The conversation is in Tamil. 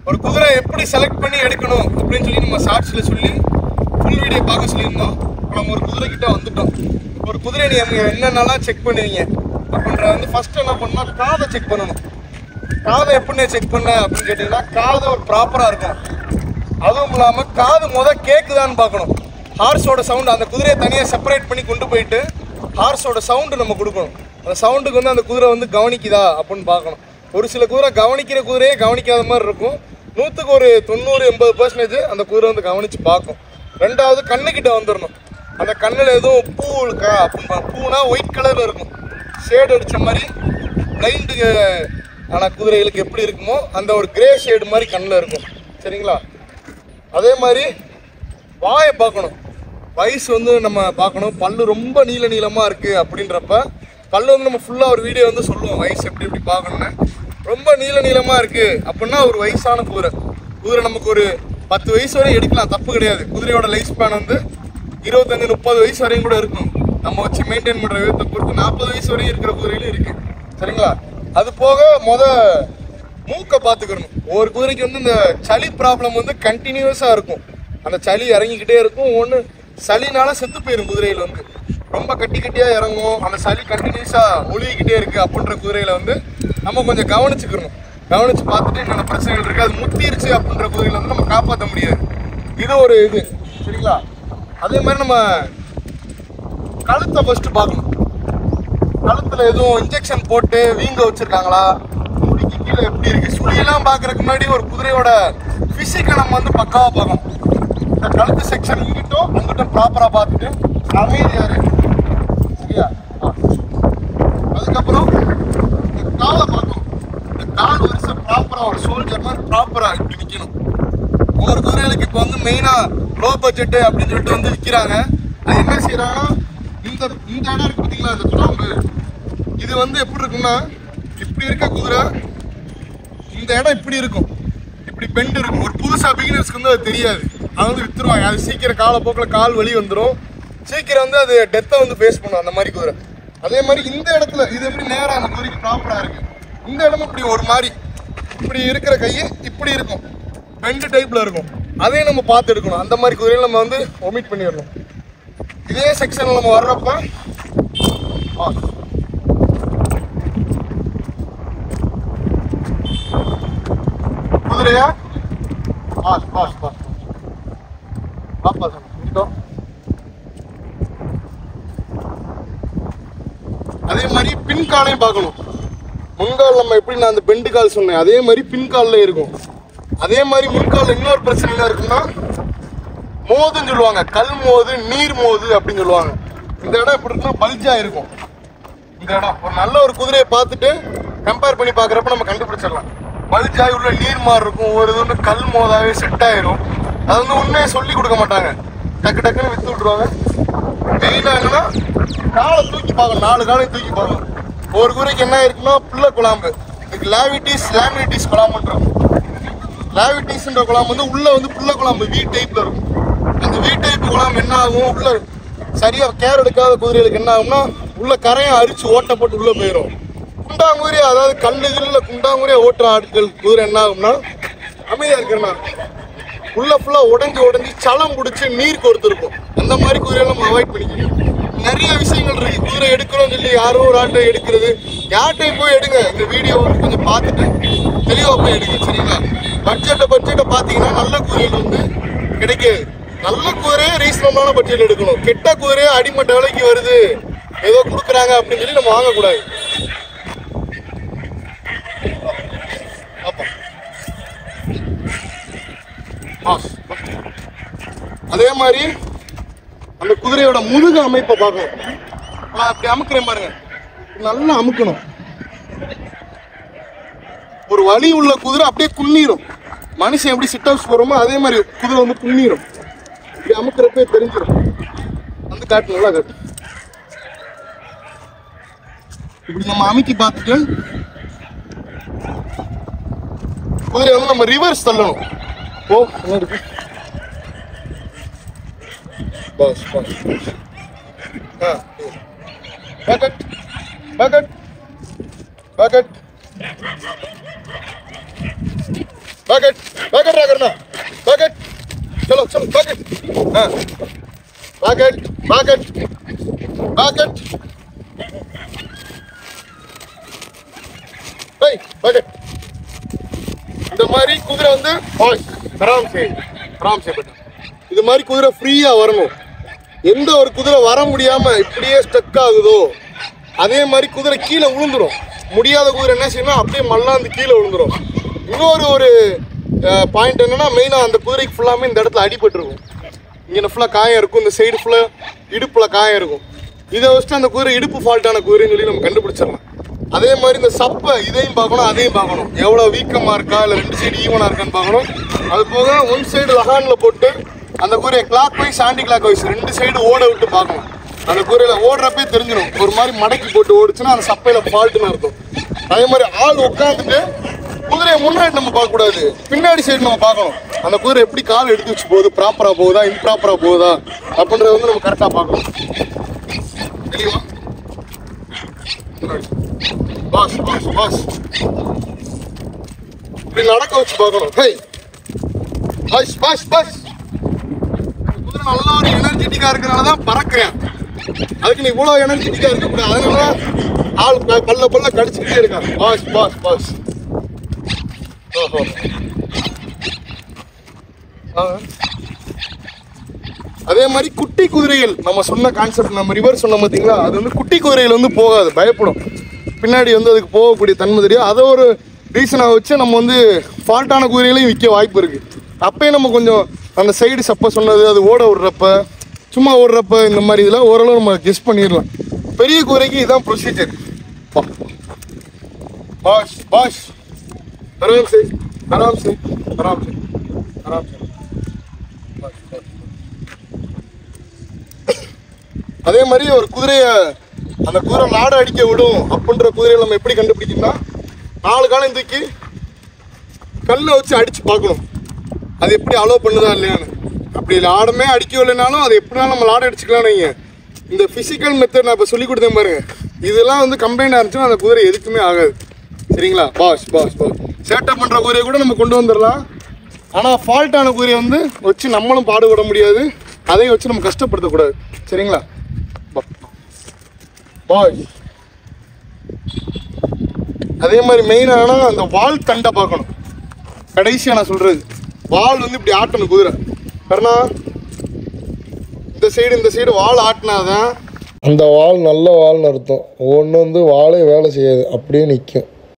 ஒரு குதிரை எப்படி செலக்ட் பண்ணி எடுக்கணும் அப்படின்னு சொல்லி நம்ம ஷார்ட்ஸில் சொல்லி ஃபுல் வீடியோ பார்க்க சொல்லியிருந்தோம். நம்ம ஒரு குதிரைக்கிட்ட வந்துட்டோம். ஒரு குதிரை நீங்கள் என்னென்னலாம் செக் பண்ணுவீங்க அப்படின்ற வந்து ஃபஸ்ட்டு என்ன பண்ணால் காதை செக் பண்ணணும். காதை எப்படின்னு செக் பண்ண அப்படின்னு கேட்டிங்கன்னா காது ஒரு ப்ராப்பராக இருக்கும். அதுவும் இல்லாமல் காது கேட்குதான்னு பார்க்கணும். ஹார்ஸோட சவுண்டு அந்த குதிரையை தனியாக செப்பரேட் பண்ணி கொண்டு போயிட்டு ஹார்ஸோட சவுண்டு நம்ம கொடுக்கணும். அந்த சவுண்டுக்கு வந்து அந்த குதிரை வந்து கவனிக்குதா அப்படின்னு பார்க்கணும். ஒரு சில குதிரை கவனிக்கிற குதிரையே கவனிக்காத மாதிரி இருக்கும். 100க்கு ஒரு 90-80% அந்த குதிரை வந்து கவனித்து பார்க்கும். ரெண்டாவது கண்ணுக்கிட்ட வந்துடணும். அந்த கண்ணில் எதுவும் பூ இருக்கா அப்படின்னு பூனா ஒயிட் கலரில் இருக்கும். ஷேடு அடித்த மாதிரி பிளைண்டுக்கு ஆனால் குதிரைகளுக்கு எப்படி இருக்குமோ அந்த ஒரு கிரே ஷேடு மாதிரி கண்ணில் இருக்கும். சரிங்களா? அதே மாதிரி வாயை பார்க்கணும். வயசு வந்து நம்ம பார்க்கணும். பல்லு ரொம்ப நீளமாக இருக்குது அப்படின்றப்ப பல்லு வந்து நம்ம ஃபுல்லாக ஒரு வீடியோ வந்து சொல்லுவோம் வயசு எப்படி பார்க்கணுன்னு. ரொம்ப நீளமாக இருக்குது அப்படின்னா ஒரு வயசான குதிரை நமக்கு ஒரு 10 வயசு வரையும் எடுக்கலாம், தப்பு கிடையாது. குதிரையோட லைஃப் ஸ்பேன் வந்து 25-30 வயசு வரையும் கூட இருக்கும். நம்ம வச்சு மெயின்டைன் பண்ணுற விதத்தை பொறுத்து 40 வயசு வரையும் இருக்கிற குதிரையிலும் இருக்குது. சரிங்களா? அது போக மூக்கை பார்த்துக்கணும். ஒவ்வொரு குதிரைக்கு வந்து இந்த சளி ப்ராப்ளம் வந்து கண்டினியூஸாக இருக்கும். அந்த சளி இறங்கிக்கிட்டே இருக்கும். ஒன்று சளினால செத்து போயிடும். குதிரையில் வந்து ரொம்ப கட்டியாக இறங்கும். அந்த சளி கண்டினியூஸாக ஒழுகிக்கிட்டே இருக்குது அப்படின்ற குதிரையில் வந்து நம்ம கொஞ்சம் கவனிச்சுக்கணும். கவனித்து பார்த்துட்டு என்னென்ன பிரச்சனைகள் இருக்குது, அது முத்திருச்சு அப்படின்ற குதிரையில் வந்து நம்ம காப்பாற்ற முடியாது. இது ஒரு இது. சரிங்களா? அதே மாதிரி நம்ம கழுத்தை ஃபஸ்ட்டு பார்க்கணும். கழுத்தில் எதுவும் இன்ஜெக்ஷன் போட்டு வீங்க வச்சுருக்காங்களா, முடிக்கு கீழே எப்படி இருக்குது, சுழியெல்லாம் பார்க்குறதுக்கு முன்னாடி ஒரு குதிரையோட ஃபிசிக்கை நம்ம வந்து பக்காவாக பார்க்கணும். இந்த கழுத்து செக்ஷன் இங்கிட்டும் அங்கிட்டும் ப்ராப்பராக பார்த்துட்டு அமைதியாக இருக்கு. சரியா? அதுக்கப்புறம் இந்த காலை பார்க்கணும். இந்த கால் வரிசை ப்ராப்பராக ஒரு சோல்ஜர் மாதிரி ப்ராப்பராக இப்படி நிற்கணும். ஒவ்வொரு குதிரைகளுக்கு இப்போ வந்து மெயினாக லோ பட்ஜெட்டு அப்படின்னு சொல்லிட்டு வந்து விற்கிறாங்க. அது என்ன செய்கிறாங்கன்னா இந்த இடம் இருக்குது பார்த்தீங்களா, இந்த குழம்பு, இது வந்து எப்படி இருக்குன்னா இப்படி இருக்க குதிரை இந்த இடம் இப்படி இருக்கும், இப்படி பெண்டு இருக்கும். ஒரு புதுசாக பிகினர்ஸ்க்கு வந்து அது தெரியாது. அது வந்து விற்றுருவாங்க. அது சீக்கிரம் காலப்போக்கில் கால் வலி வந்துடும். சீக்கிரம் வந்து அது டெத்தை வந்து ஃபேஸ் பண்ணும் அந்த மாதிரி குதிரை. அதே மாதிரி இந்த இடத்துல இது எப்படி நேராக அந்த குதிரைக்கு ப்ராப்பராக இருக்குது. இந்த இடமும் இப்படி ஒரு மாதிரி இப்படி இருக்கிற கையை இப்படி இருக்கும், பெண்டு டைப்பில் இருக்கும். அதையும் நம்ம பார்த்து எடுக்கணும். அந்த மாதிரி குதிரையில் நம்ம வந்து ஒமிட் பண்ணிடணும். இதே செக்ஷனில் நம்ம வர்றப்ப குதிரையா அதே மாதிரி பின்காலையும் பார்க்கணும். முன்கால் நம்ம எப்படி நான் அந்த பெண்டு கால் சொன்னேன், அதே மாதிரி பின்கால்ல இருக்கும். அதே மாதிரி முன்கால் இன்னொரு பிரச்சனை என்ன இருக்குன்னா மோதுன்னு சொல்லுவாங்க. கல் மோது, நீர் மோது அப்படின்னு சொல்லுவாங்க. இந்த இடம் எப்படி இருக்குன்னா பல்ஜா இருக்கும். இந்த இடம் ஒரு நல்ல ஒரு குதிரையை பார்த்துட்டு கம்பேர் பண்ணி பார்க்குறப்ப நம்ம கண்டுபிடிச்சிடலாம். பல்ஜாய் உள்ள நீர் மாதிரி இருக்கும். ஒரு இது வந்து கல் மோதாவே செட் ஆயிரும். அது வந்து உண்மையை சொல்லி கொடுக்க மாட்டாங்க, டக்கு டக்குன்னு விற்று விட்ருவாங்க. மெயினாக என்னன்னா காலை தூக்கி பார்க்கணும். 4 காலையும் தூக்கி பார்க்கணும். ஒரு குதிரைக்கு என்ன இருக்குன்னா புள்ள குழாம்பு, இதுக்கு லேமினிட்டிஸ் குழாம்புன்றோம். லேவிட்டிஸ்ன்ற குழாம்பு வந்து உள்ள வந்து புள்ள குழாம்பு வி டைப்ல இருக்கும். அந்த வி டைப் குழாம்பு என்ன ஆகும், உள்ள சரியா கேர் எடுக்காத குதிரைகளுக்கு என்ன ஆகும்னா உள்ள கரையை அரிச்சு ஓட்ட போட்டு உள்ள போயிடும். குண்டாங்குதிரையா, அதாவது கல்லுகளில் குண்டாங்குதிரையா ஓட்டுற ஆட்கள் குதிரை என்ன ஆகும்னா அமைதியா இருக்கிறனா உள்ள ஃபுல்லா உடஞ்சி சலம் பிடிச்சி நீர் கொடுத்துருக்கும். அந்த மாதிரி குதிரையை நம்ம அவாய்ட் பண்ணிக்கணும். நிறைய விஷயங்கள் இருக்கு. குதிரை எடுக்கணும்னு சொல்லி யாரோ ஒரு ஆட்டை எடுக்கிறது, யார்கிட்டையும் போய் எடுங்க. இந்த வீடியோ வந்து கொஞ்சம் பார்த்துட்டு தெளிவாக போய் எடுங்க. சரிங்களா? பட்ஜெட்டை பார்த்தீங்கன்னா நல்ல குதிரைகள் வந்து கிடைக்காது. நல்ல குதிரையே ரீசனபிளான பட்ஜெட் எடுக்கணும். கெட்ட குதிரையே அடிமட்ட விலைக்கு வருது, ஏதோ கொடுக்குறாங்க அப்படின்னு சொல்லி நம்ம வாங்கக்கூடாது. அதே மாதிரி அந்த குதிரையோட முதுகு அமைப்பை பார்க்கணும். நான் அப்படி அமுக்கிறேன் பாருங்க, நல்லா அமுக்கணும். ஒரு வலி உள்ள குதிரை அப்படியே குன்னிரும். மனுஷன் எப்படி சிட் அப்ஸ் போறோமோ அதே மாதிரி குதிரை வந்து குன்னிரும். இப்படி அமுக்கிறப்பே தெரிஞ்சிடும். வந்து காட்டு, நல்லா காட்டு. இப்படி நம்ம அமுக்கி பார்த்துட்டு குதிரையை வந்து நம்ம ரிவர்ஸ் தள்ளணும். ஓ என்ன இருக்கு, பஸ் பக்கெட் பக்கெட் பக்கெட் பக்கெட் பாக்கெட் பாக்கெட் பாக்கெட் பாக்கெட். இந்த மாதிரி குதிரை வந்து இது மாதிரி குதிரை ஃப்ரீயா வரணும். எந்த ஒரு குதிரை வர முடியாம இப்படியே ஸ்டக் ஆகுதோ அதே மாதிரி குதிரை கீழே விழுந்துடும். முடியாத குதிரை என்ன செய்யணும், அப்படியே மல்லாந்து கீழே விழுந்துடும். இன்னொரு பாயிண்ட் என்னன்னா, மெயினாக அந்த குதிரைக்கு ஃபுல்லாமே இந்த இடத்துல அடிபட்டுருக்கும். இங்கே ஃபுல்லாக காயம் இருக்கும், இந்த சைடு ஃபுல்லாக இடுப்பில் காயம் இருக்கும். இதை வச்சுட்டு அந்த குதிரை இடுப்பு ஃபால்ட்டான குதிரைன்னு சொல்லி நம்ம கண்டுபிடிச்சிடலாம். அதே மாதிரி இந்த சப்பை இதையும் பார்க்கணும், அதையும் பார்க்கணும். எவ்வளோ வீக்கமாக இருக்கா இல்லை 2 சைடு ஈவனாக இருக்கான்னு பார்க்கணும். அது போக 1 சைடு லகானில் போட்டு அந்த குதிரையை clockwise anticlockwise 2 side ஓட விட்டு பார்க்கணும். அந்த குதிரையில் ஓடுறப்பே தெரிஞ்சிடும். ஒரு மாதிரி மடக்கி போட்டு ஓடிச்சுன்னா அந்த சப்பையில் ஃபால்ட்டுன்னு அர்த்தம். அதே மாதிரி ஆள் உட்காந்துட்டு குதிரையை முன்னாடி நம்ம பார்க்கக்கூடாது, பின்னாடி சைடு நம்ம பார்க்கணும். அந்த குதிரை எப்படி கால் எடுத்து வச்சு போகுது, ப்ராப்பராக போகுதா இம்ப்ராப்பராக போகுதா அப்படின்றத வந்து நம்ம கரெக்டாக பார்க்கணும். தெரியுமா? பாஸ் பாஸ் பாஸ் இப்படி நடக்க வச்சு பார்க்கணும். ஹே பாஸ் பாஸ் பாஸ். குதிரை நல்ல ஒரு எனர்ஜெட்டிக்கா இருக்கிறனால தான் பறக்கிறேன். அதுக்கு நீ இவ்வளோ எனர்ஜெட்டிக்கா இருக்கக்கூடாது. அதனால ஆள் பல்ல கடிச்சுக்கிட்டே இருக்கான். பாஸ் பாஸ் பாஸ். ஓஹோ. அதே மாதிரி குட்டி குதிரைகள் நம்ம சொன்ன கான்செப்ட், நம்ம ரிவர் சொன்ன பார்த்தீங்களா, அது வந்து குட்டி குதிரைகள் வந்து போகாது, பயப்படும். பின்னாடி வந்து அதுக்கு போகக்கூடிய தன்மை தெரியும். அதை ஒரு ரீசனாக வச்சு நம்ம வந்து ஃபால்ட்டான குதிரைகளையும் விற்க வாய்ப்பு இருக்குது. அப்பயே நம்ம கொஞ்சம் அந்த சைடு சப்பை சொன்னது, அது ஓட விடுறப்ப சும்மா ஓடுறப்ப இந்த மாதிரி இதெல்லாம் ஓரளவு நம்ம கெஸ் பண்ணிடலாம். பெரிய குதிரைக்கு இதுதான் ப்ரொசீஜர். பாஷ் பாஷ் ஆராம் சே ஆராம் சே ஆராம் சே ஆராம் சே. அதே மாதிரி ஒரு குதிரையை அந்த குதிரை நாடு அடிக்க விடும் அப்படின்ற குதிரையை நம்ம எப்படி கண்டுபிடிக்கணும்னா, 4 காலம் தூக்கி கல்லை வச்சு அடித்து பார்க்கணும் அது எப்படி அலோவ் பண்ணுதா இல்லையான்னு. அப்படி ஆடமே அடிக்கவில்லைனாலும் அது எப்படினாலும் நம்ம லாட அடிச்சுக்கலாம். நீங்கள் இந்த ஃபிசிக்கல் மெத்தட் நான் இப்போ சொல்லி கொடுத்தேன் பாருங்க, இதெல்லாம் வந்து கம்பைண்டாக இருந்துச்சுன்னா அந்த குதிரை எதுக்குமே ஆகாது. சரிங்களா? பாஸ் பாஸ் பாஸ். சேட்டப் பண்ணுற குதிரையை கூட நம்ம கொண்டு வந்துடலாம். ஆனால் ஃபால்ட்டான குதிரையை வந்து வச்சு நம்மளும் பாடுபட முடியாது, அதையும் வச்சு நம்ம கஷ்டப்படுத்தக்கூடாது. சரிங்களா? பாய். அதே மாதிரி மெயினான அந்த வால் தண்டை பார்க்கணும். கடைசியாக நான் சொல்கிறது, வால் வந்து இப்படி ஆட்டணும் குதிரை. காரணம் இந்த சைடு வால் ஆட்டினாதான் அந்த வால் நல்ல வால்னு அர்த்தம். ஒன்று வந்து வாலே வேலை செய்யாது, அப்படியே நிற்கும்.